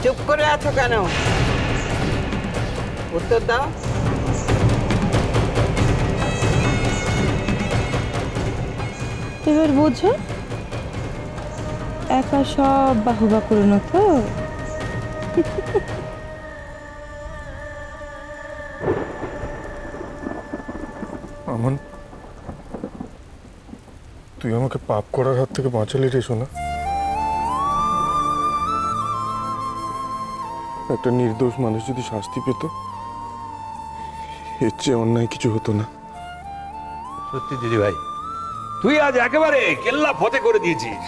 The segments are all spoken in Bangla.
চুপ করে আছো কেন? উত্তর দাও। এবার বোঝো, একা সব বাহুবা করো না তো। আমান, তুই আমাকে পাপ করার হাত থেকে বাঁচালি রে সোনা। একটা নির্দোষ মানুষ যদি শাস্তি পেত, এর চেয়ে অন্যায় কিছু হতো না। সত্যি দিদি ভাই, তুই আজ একেবারে কেল্লা ফতে করে দিয়েছিস।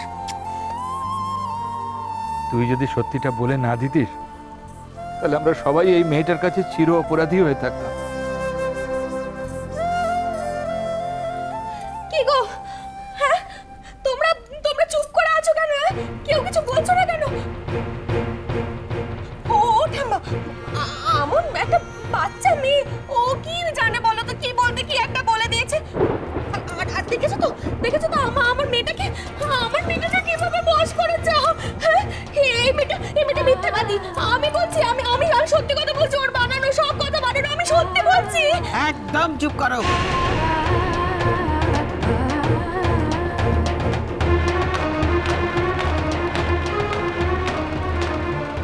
তুই যদি সত্যিটা বলে না দিতিস, তাহলে আমরা সবাই এই মেয়েটার কাছে চির অপরাধী হয়ে থাকতাম। কি গো, হ্যাঁ তোমরা তোমরা চুপ করে আছো কেন? কেউ কিছু বলছো না কেন? ও ঠাম্মা, আমন একটা বাচ্চা মেয়ে, ও কি জানে বলো তো? কি বলতে কি একটা বলে দিয়েছে। আর দেখেছো তো আমার মেয়েটাকে কিভাবে বশ করেছে। হ্যাঁ, এই মেয়েটা মিথ্যাবাদী। আমি বলছি, আমি সত্যি কথা বলছি। ওর বানানো সব কথা বানানো, আমি সত্যি বলছি। একদম চুপ করো।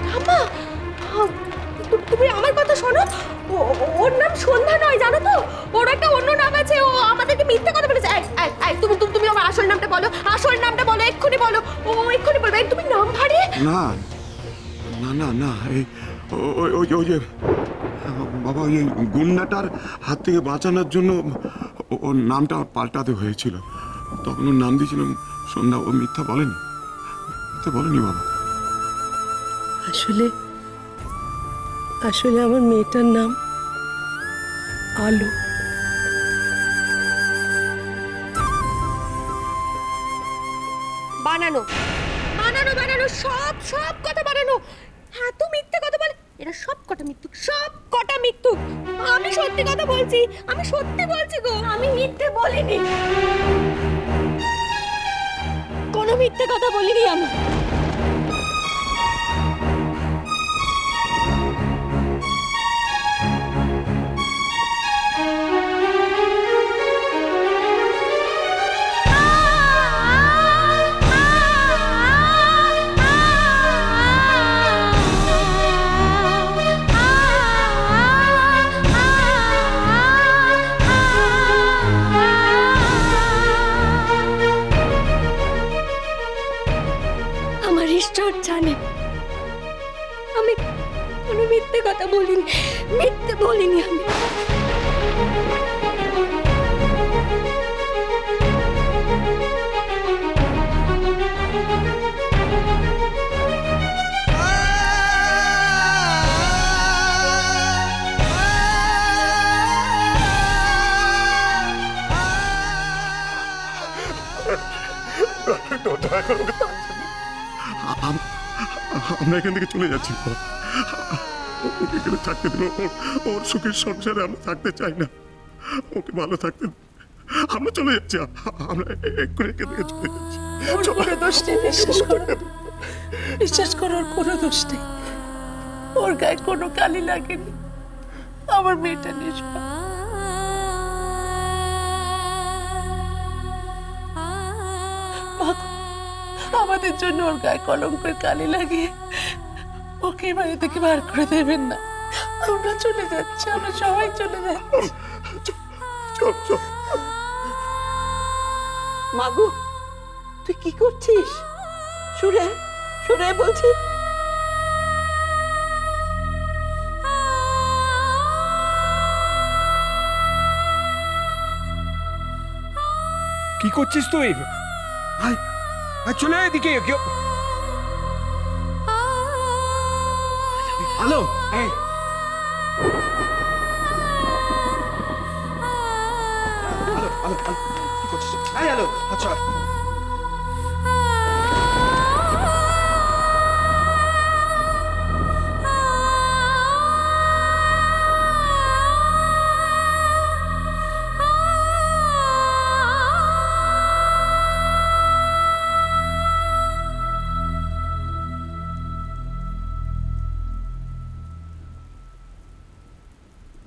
ঠাম্মা, তুমি আমার কথা শোনো। ওর নাম সন্ধ্যা নয়, জানো তো? ওর একটা অন্য নাম আছে। ও আমাদেরকে মিথ্যা কথা বলেছে। তুমি আমার আসল নামটা বলো। আসল নামটা বলো, এক্ষুনি বলো। ও এক্ষুনি বলবে। তুমি নাম ভারী। না না না না, এই ওই যে বাবা, ওই গুন্ডাটার হাত থেকে বাঁচানোর জন্য ওর নামটা পাল্টাতে হয়েছিল। তখন ওর নাম দিয়েছিলাম সন্ধ্যা। ও মিথ্যা বলেনি বাবা। আসলে আমার মেয়েটার নাম আলো। বানানো সব কথা বানানো। এত মিথ্যে কথা বলে এরা। সব কটা মিথ্যুক। আমি সত্যি কথা বলছি। আমি সত্যি বলছি গো। আমি মিথ্যে বলিনি, কোনো মিথ্যে কথা বলিনি আমি। ঈশ্বর জানে আমি কোনো মিথ্যে কথা বলিনি। আমি আমরা এখান থেকে চলে যাচ্ছি। ওকে এখানে থাকতে দিন। ওর সুখের সংসারে আমরা থাকতে চাই না। ওকে ভালো থাকতে দিন। আমরা চলে যাচ্ছি। আমরা এক্ষুনি এখান থেকে চলে যাচ্ছি। কোনো দোষ নেই, বিশ্বাস করো। ওর কোনো দোষ নেই। ওর গায়ে কোনো কালি লাগেনি। আমার মেয়েটা নিষ্পাপ। আমাদের জন্য ওর গায়ে কলঙ্কের কালি লাগিয়ে ওকে বাড়ি থেকে বার করে দেবেন না। আমরা চলে যাচ্ছি, আমরা সবাই চলে যাচ্ছি। মাগু, তুই কি করছিস? সুরে বলছি। কি করছিস তুই? চলে এদিকে। হ্যালো, কি করছিস? হ্যালো, আচ্ছা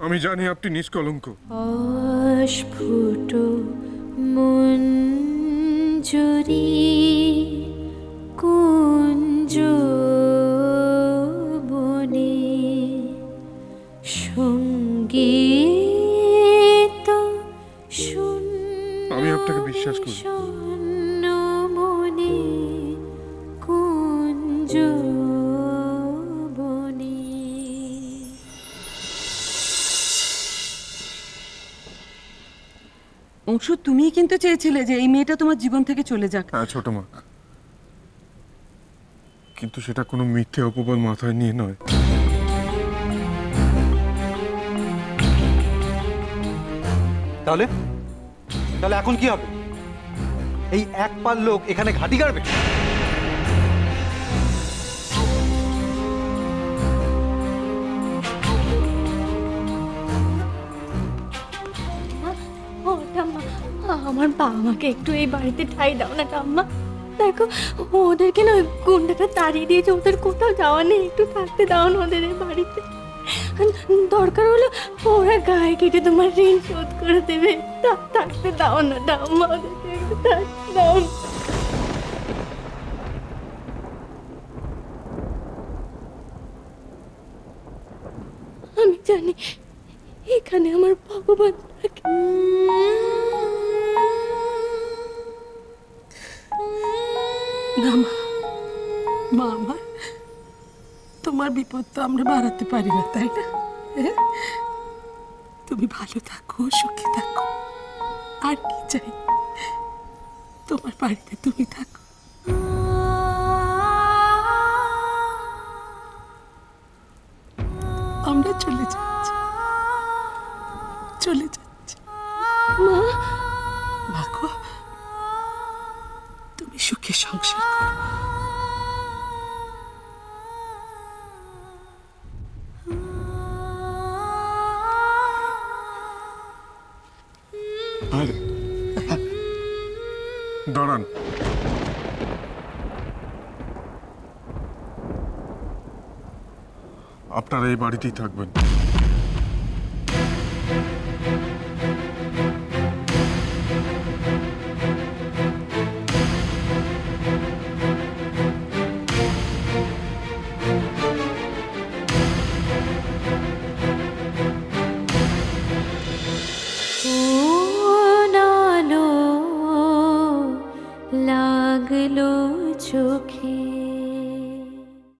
আমি জানি আপনি নিষ্কলঙ্ক। অস্ফুট মঞ্জুরি কুঞ্জ বনে সঙ্গীত আমি আপনাকে বিশ্বাস করি। শূন্য মনে কুঞ্জ বনে। অংশু, তুমিই কিন্তু চেয়েছিলে যে এই মেয়েটা তোমার জীবন থেকে চলে যাক। হ্যাঁ ছোট মা, কিন্তু সেটা কোনো মিথ্যে অপবাদ মাথায় নিয়ে নয়। তাহলে তাহলে এখন কি হবে? এই এক পাল লোক এখানে ঘাঁটি গাড়বে? ও ঠাম্মা, আমার বাবা মাকে একটু এই বাড়িতে ঠাঁই দাও না ঠাম্মা। দেখো ওদেরকে না ওই গুন্ডাটা তাড়িয়ে দিয়েছে, ওদের কোথাও যাওয়া নেই, একটু থাকতে দাও না ওদের এই বাড়িতে। দরকার হলো ওরা গায়ে কেটে তোমার ঋণ শোধ করে দেবে, থাকতে দাও না ঠাম্মা, ওদেরকে একটু থাকতে দাও না। আমি জানি এখানে আমার ভগবান থাকে। না মা, মা আমার, তোমার বিপদ তো আমরা বাড়াতে পারি না, তাই না? হ্যাঁ? তুমি ভালো থাকো, সুখে থাকো, আর কি চাই? তোমার বাড়িতে তুমি থাকো। আমরা চলে যাচ্ছি, চলে যাচ্ছি। মা গো, তুমি সুখে সংসার করো। আরে দাঁড়ান, আপনারা এই বাড়িতেই থাকবেন।